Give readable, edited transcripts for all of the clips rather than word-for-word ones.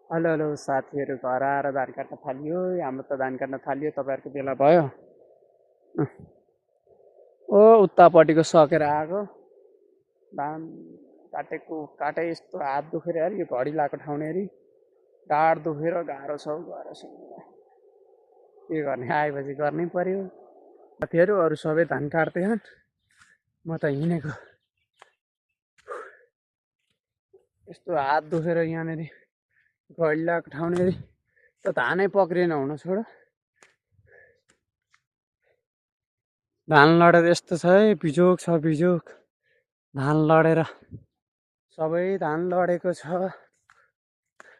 Hello hello साथीहरू घर आएर धान काट्न थालियो। हाम्रो त धान काट्न थालियो, तपाईँहरूको बेला भयो। ओ उतापट्टिको सकेर आएको धान काटे यस्तो हात दुखेर हेरी, यो घडी लगाएको ठाउँ हेरी ढाड दुखेर गाह्रो छ के गर्ने, आएपछि गर्नै पर्यो। साथीहरू अरू सबै धान काट्दै छन्, म त हिँडेको। यस्तो हात दुखेर यहाँनिर घडी लगाएको ठाउँ हेरी त धानै पक्रिएन हुन छोड। धान लडेर यस्तो छ है, बिजोग छ बिजोग। धान लडेर सबै धान लडेको छ।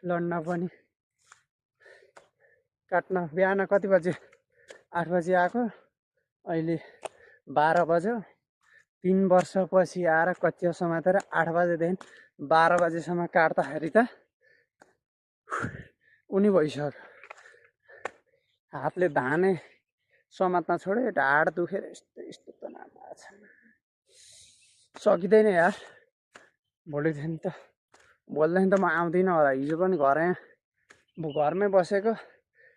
लड्न पनि काट्न बिहान कति बजे 8 बजी आएको, अहिले 12 बज्यो। 3 वर्षपछि आएर कचिया समातेर 8 बजेदेखि 12 बजेसम्म काट्दाखेरि त उनी भइसक्यो। हातले धानै समात्न छोड्यो, ढाड दुखेर यस्तो यस्तो तनाव छ, सकिँदैन यार। भोलिदेखि त म आउँदिनँ होला। हिजो पनि घरमै बसेको,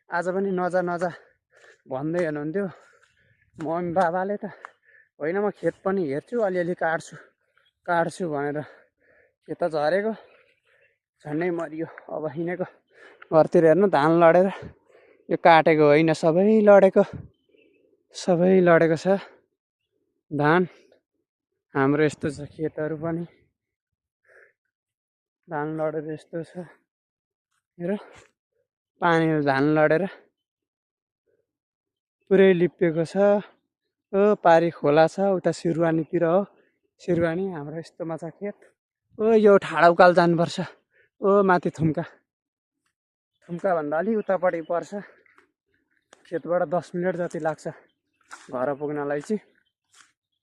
आज पनि नजा भन्दै हुनुहुन्थ्यो मम्मी बाबाले त। होइन, म खेत पनि हेर्छु, अलिअलि काट्छु भनेर खेत झरेको झन्डै मरियो। अब हिँडेको घरतिर हेर्नु, धान लडेर यो काटेको होइन, सबै लडेको छ धान। हाम्रो यस्तो छ खेतहरू पनि, धान लडेर यस्तो छ। हेर, पानीहरू धान लडेर पुरै लिपिएको छ। ओ पारी खोला छ उता सिरुवानीतिर हो, सिरुवानी। हाम्रो यस्तोमा छ खेत। ओ यो ठाडा उकाल जानुपर्छ। ओ माथि थुम्का भन्दा अलि उतापट्टि पर्छ। खेतबाट 10 मिनट जति लाग्छ घर पुग्नलाई चाहिँ।